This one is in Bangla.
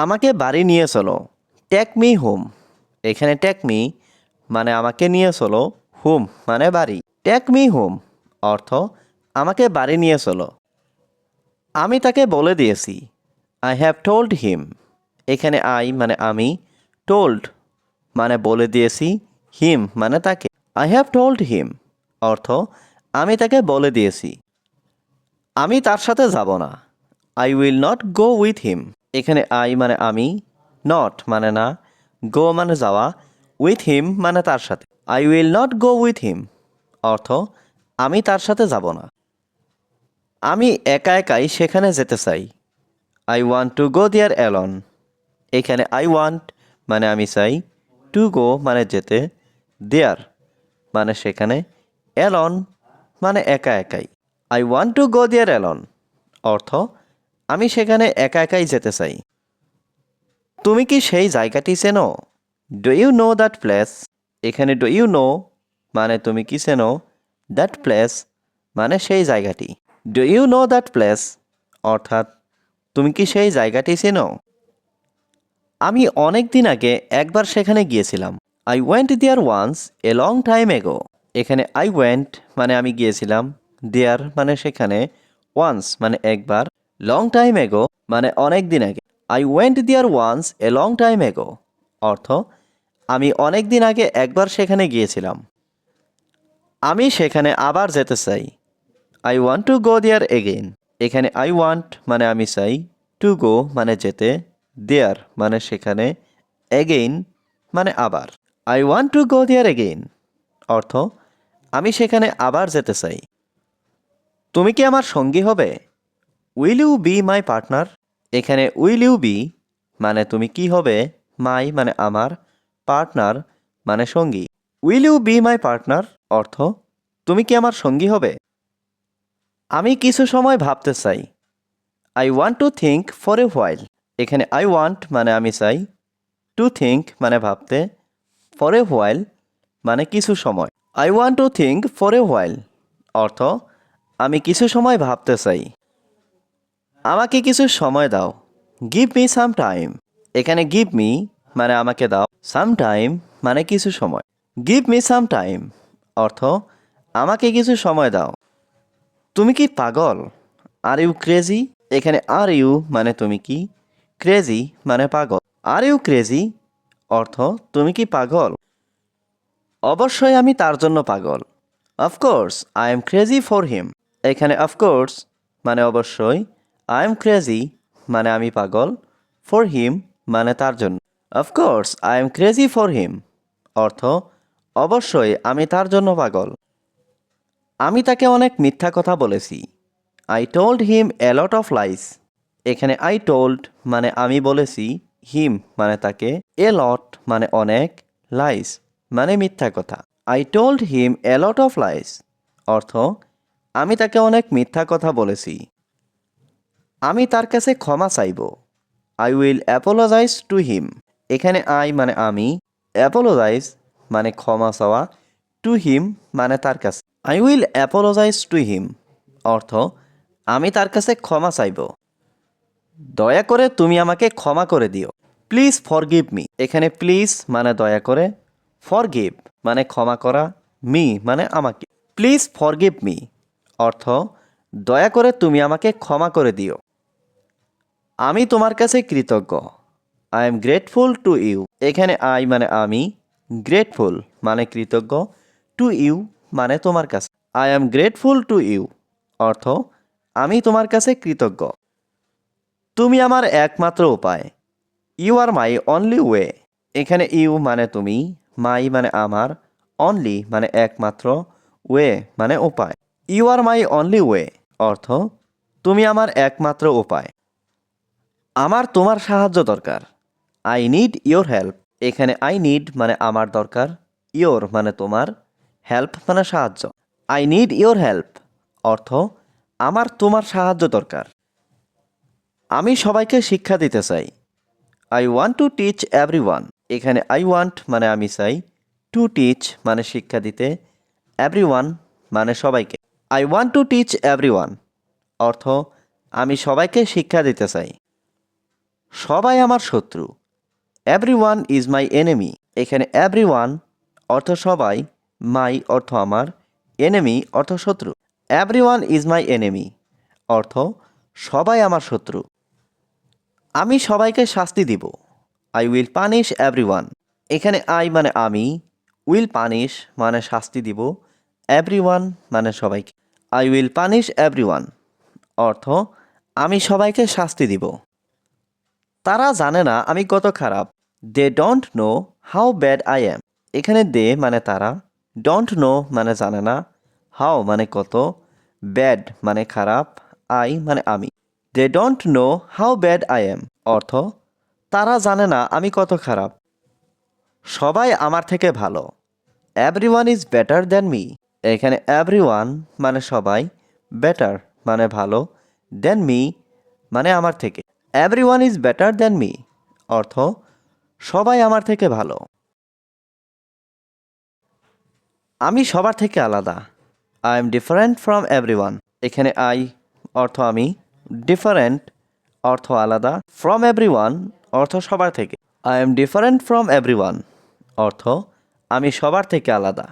আমাকে বাড়ি নিয়ে চলো। Take me home. এখানে টেক মি মানে আমাকে নিয়ে চলো, হোম মানে বাড়ি। টেক মি হোম অর্থ আমাকে বাড়ি নিয়ে চলো। আমি তাকে বলে দিয়েছি। I have told him. এখানে আই মানে আমি, টোল্ড মানে বলে দিয়েছি, হিম মানে তাকে। আই হ্যাভ টোল্ড হিম অর্থ আমি তাকে বলে দিয়েছি। আমি তার সাথে যাব না। I will not go with him. এখানে আই মানে আমি, নট মানে না, গো মানে যাওয়া, উইথ হিম মানে তার সাথে। I will not go with him অর্থ আমি তার সাথে যাব না। আমি একা একাই সেখানে যেতে চাই। I want to go there alone. এখানে আই ওয়ান্ট মানে আমি চাই, টু গো মানে যেতে, দেয়ার মানে সেখানে, অ্যালন মানে একা একাই। I want to go there alone অর্থ আমি সেখানে একা একাই যেতে চাই। তুমি কি সেই জায়গাটি চেনো? Do you know that place. এখানে ডু ইউ নো মানে তুমি কি চেনো, দ্যাট প্লেস মানে সেই জায়গাটি। Do you know that place অর্থাৎ তুমি কি সেই জায়গাটি চেনো? আমি অনেক দিন আগে একবার সেখানে গিয়েছিলাম। I went there once a long time ago. এখানে আই ওয়েন্ট মানে আমি গিয়েছিলাম, দেয়ার মানে সেখানে, ওয়ান্স মানে একবার, লং টাইম এগো মানে অনেক দিন আগে। I went there once a long time ago অর্থ আমি অনেক দিন আগে একবার সেখানে গিয়েছিলাম। আমি সেখানে আবার যেতে চাই। I want to go there again. এখানে আই ওয়ান্ট মানে আমি চাই, টু গো মানে যেতে, দেয়ার মানে সেখানে, এগেইন মানে আবার। I want to go there again অর্থ আমি সেখানে আবার যেতে চাই। তুমি কি আমার সঙ্গী হবে? Will you be my partner. এখানে উইল ইউ বি মানে তুমি কি হবে, মাই মানে আমার, পার্টনার মানে সঙ্গী। Will you be my partner অর্থ তুমি কি আমার সঙ্গী হবে? আমি কিছু সময় ভাবতে চাই। I want to think for a while. এখানে আই ওয়ান্ট মানে আমি চাই, টু থিঙ্ক মানে ভাবতে, ফর এ হোয়াইল মানে কিছু সময়। I want to think for a while অর্থ আমি কিছু সময় ভাবতে চাই। আমাকে কিছু সময় দাও। Give me some time. এখানে গিভ মি মানে আমাকে দাও, সাম টাইম মানে কিছু সময়। গিভ মি সাম টাইম অর্থ আমাকে কিছু সময় দাও। তুমি কি পাগল? Are you crazy. এখানে আর ইউ মানে তুমি কি, ক্রেজি মানে পাগল। আর ইউ ক্রেজি অর্থ তুমি কি পাগল? অবশ্যই আমি তার জন্য পাগল। Of course I am crazy for him. এখানে অফকোর্স মানে অবশ্যই, আই এম ক্রেজি মানে আমি পাগল, ফর হিম মানে তার জন্য। Of course I am crazy for him অর্থ অবশ্যই আমি তার জন্য পাগল। আমি তাকে অনেক মিথ্যা কথা বলেছি। I told him a lot of lies. এখানে আই টোল্ড মানে আমি বলেছি, হিম মানে তাকে, এ লট মানে অনেক, লাইস মানে মিথ্যা কথা। I told him a lot of lies অর্থ আমি তাকে অনেক মিথ্যা কথা বলেছি। আমি তার কাছে ক্ষমা চাইব। I will apologise to him. এখানে আই মানে আমি, অ্যাপোলোজাইজ মানে ক্ষমা চাওয়া, টু হিম মানে তার কাছে। I will apologise to him অর্থ আমি তার কাছে ক্ষমা চাইব। দয়া করে তুমি আমাকে ক্ষমা করে দিও। Please forgive me. এখানে প্লিজ মানে দয়া করে, ফরগিভ মানে ক্ষমা করা, মি মানে আমাকে। প্লিজ ফরগিভ মি অর্থ দয়া করে তুমি আমাকে ক্ষমা করে দিও। আমি তোমার কাছে কৃতজ্ঞ। I am grateful to you. এখানে আই মানে আমি, গ্রেটফুল মানে কৃতজ্ঞ, টু ইউ মানে তোমার কাছে। I am grateful to you অর্থ আমি তোমার কাছে কৃতজ্ঞ। তুমি আমার একমাত্র উপায়। You are my only way. এখানে ইউ মানে তুমি, মাই মানে আমার, অনলি মানে একমাত্র, ওয়ে মানে উপায়। You are my only way অর্থ তুমি আমার একমাত্র উপায়। আমার তোমার সাহায্য দরকার। I need your help. এখানে আই নিড মানে আমার দরকার, ইয়োর মানে তোমার, হেল্প মানে সাহায্য। আই নিড ইয়োর হেল্প অর্থ আমার তোমার সাহায্য দরকার। আমি সবাইকে শিক্ষা দিতে চাই। I want to teach everyone. এখানে আই ওয়ান্ট মানে আমি চাই, টু টিচ মানে শিক্ষা দিতে, এভরিওয়ান মানে সবাইকে। I want to teach everyone অর্থ আমি সবাইকে শিক্ষা দিতে চাই। সবাই আমার শত্রু। Everyone is my enemy. এখানে এভরিওয়ান অর্থ সবাই, মাই অর্থ আমার, এনিমি অর্থ শত্রু। এভরিওয়ান ইজ মাই এনিমি অর্থ সবাই আমার শত্রু। আমি সবাইকে শাস্তি দিব। I will punish everyone. এখানে আই মানে আমি, উইল পানিশ মানে শাস্তি দিব, এভরিওয়ান মানে সবাইকে। আই উইল পানিশ এভরিওয়ান অর্থ আমি সবাইকে শাস্তি দিব। তারা জানে না আমি কত খারাপ। They don't know how bad I am. এখানে দে মানে তারা, ডোন্ট নো মানে জানে না, হাউ মানে কত, ব্যাড মানে খারাপ, আই মানে আমি। They don't know how bad I am অর্থ তারা জানে না আমি কত খারাপ। সবাই আমার থেকে ভালো। Everyone is better than me. এখানে এভরিওয়ান মানে সবাই, বেটার মানে ভালো, দেন মি মানে আমার থেকে। Everyone is better than me অর্থ সবাই আমার থেকে ভালো। আমি সবার থেকে আলাদা। I am different from everyone. এখানে আই অর্থ আমি, ডিফারেন্ট অর্থ আলাদা, ফ্রম এভরিওয়ান অর্থ সবার থেকে। I am different from everyone অর্থ আমি সবার থেকে আলাদা।